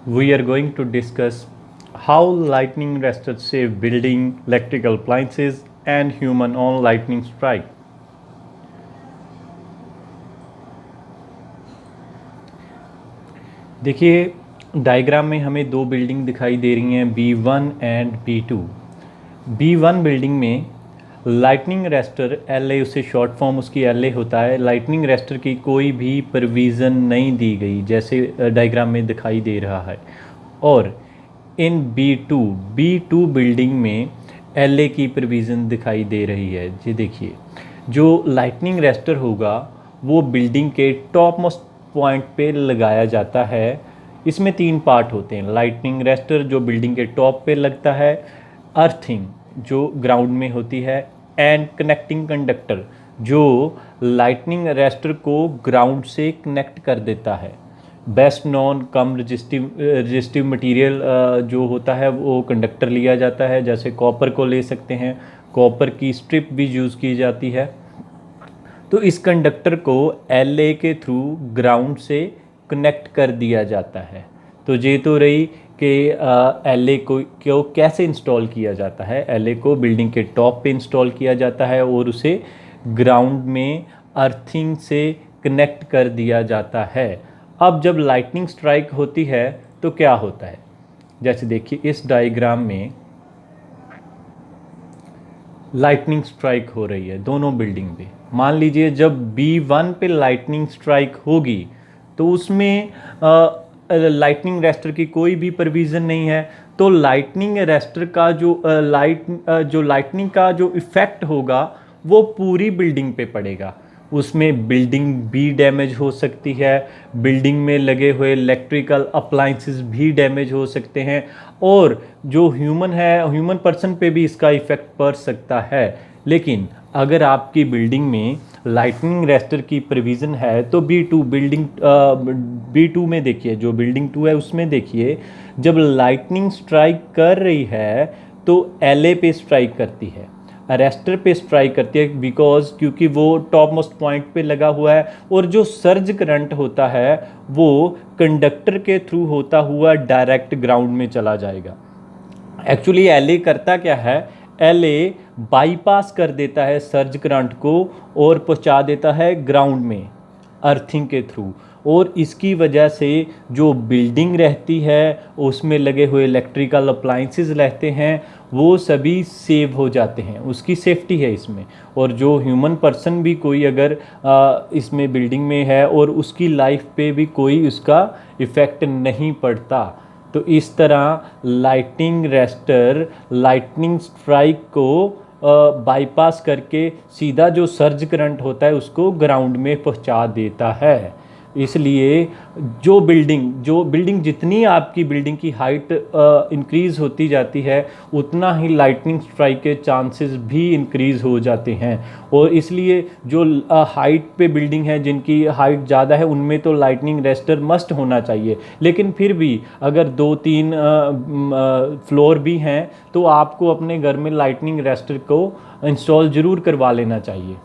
we are going to discuss how lightning arresters save building, electrical appliances, and human on lightning strike. देखिए diagram में हमें दो building दिखाई दे रही हैं B1 and B2। B1 building में लाइटनिंग अरेस्टर LA, उसे शॉर्ट फॉर्म उसकी LA होता है। लाइटनिंग अरेस्टर की कोई भी प्रोविज़न नहीं दी गई जैसे डायग्राम में दिखाई दे रहा है। और इन B2 बिल्डिंग में LA की प्रोविज़न दिखाई दे रही है। जी देखिए, जो लाइटनिंग अरेस्टर होगा वो बिल्डिंग के टॉप मोस्ट पॉइंट पे लगाया जाता है। इसमें तीन पार्ट होते हैं। लाइटनिंग अरेस्टर जो बिल्डिंग के टॉप पे लगता है, अर्थिंग जो ग्राउंड में होती है, एंड कनेक्टिंग कंडक्टर जो लाइटनिंग अरेस्टर को ग्राउंड से कनेक्ट कर देता है। बेस्ट नॉन कम रजिस्टिव मटेरियल जो होता है वो कंडक्टर लिया जाता है, जैसे कॉपर को ले सकते हैं। कॉपर की स्ट्रिप भी यूज़ की जाती है। तो इस कंडक्टर को LA के थ्रू ग्राउंड से कनेक्ट कर दिया जाता है। तो ये तो रही कि LA को कैसे इंस्टॉल किया जाता है। LA को बिल्डिंग के टॉप पे इंस्टॉल किया जाता है और उसे ग्राउंड में अर्थिंग से कनेक्ट कर दिया जाता है। अब जब लाइटनिंग स्ट्राइक होती है तो क्या होता है, जैसे देखिए इस डायग्राम में लाइटनिंग स्ट्राइक हो रही है दोनों बिल्डिंग पे। मान लीजिए जब B1 पे लाइटनिंग स्ट्राइक होगी तो उसमें लाइटनिंग अरेस्टर की कोई भी प्रोविज़न नहीं है। तो लाइटनिंग अरेस्टर का जो लाइटनिंग का जो इफ़ेक्ट होगा वो पूरी बिल्डिंग पे पड़ेगा। उसमें बिल्डिंग भी डैमेज हो सकती है, बिल्डिंग में लगे हुए इलेक्ट्रिकल अप्लाइंसेस भी डैमेज हो सकते हैं, और जो ह्यूमन पर्सन पे भी इसका इफ़ेक्ट पड़ सकता है। लेकिन अगर आपकी बिल्डिंग में लाइटनिंग अरेस्टर की प्रोविज़न है तो B2 में देखिए, जो बिल्डिंग 2 है उसमें देखिए, जब लाइटनिंग स्ट्राइक कर रही है तो LA पे स्ट्राइक करती है, अरेस्टर पे स्ट्राइक करती है, क्योंकि वो टॉप मोस्ट पॉइंट पे लगा हुआ है। और जो सर्ज करंट होता है वो कंडक्टर के थ्रू होता हुआ डायरेक्ट ग्राउंड में चला जाएगा। एक्चुअली LA करता क्या है, LA बाईपास कर देता है सर्ज करंट को और पहुंचा देता है ग्राउंड में अर्थिंग के थ्रू। और इसकी वजह से जो बिल्डिंग रहती है उसमें लगे हुए इलेक्ट्रिकल अप्लाइंसेस रहते हैं वो सभी सेव हो जाते हैं, उसकी सेफ्टी है इसमें। और जो ह्यूमन पर्सन भी कोई अगर इसमें बिल्डिंग में है और उसकी लाइफ पे भी कोई उसका इफ़ेक्ट नहीं पड़ता। तो इस तरह लाइटनिंग अरेस्टर लाइटनिंग स्ट्राइक को बाईपास करके सीधा जो सर्ज करंट होता है उसको ग्राउंड में पहुंचा देता है। इसलिए जो बिल्डिंग जितनी आपकी बिल्डिंग की हाइट इंक्रीज़ होती जाती है उतना ही लाइटनिंग स्ट्राइक के चांसेस भी इंक्रीज़ हो जाते हैं। और इसलिए जो हाइट पे बिल्डिंग है, जिनकी हाइट ज़्यादा है, उनमें तो लाइटनिंग अरेस्टर मस्ट होना चाहिए। लेकिन फिर भी अगर 2-3 फ्लोर भी हैं तो आपको अपने घर में लाइटनिंग अरेस्टर को इंस्टॉल ज़रूर करवा लेना चाहिए।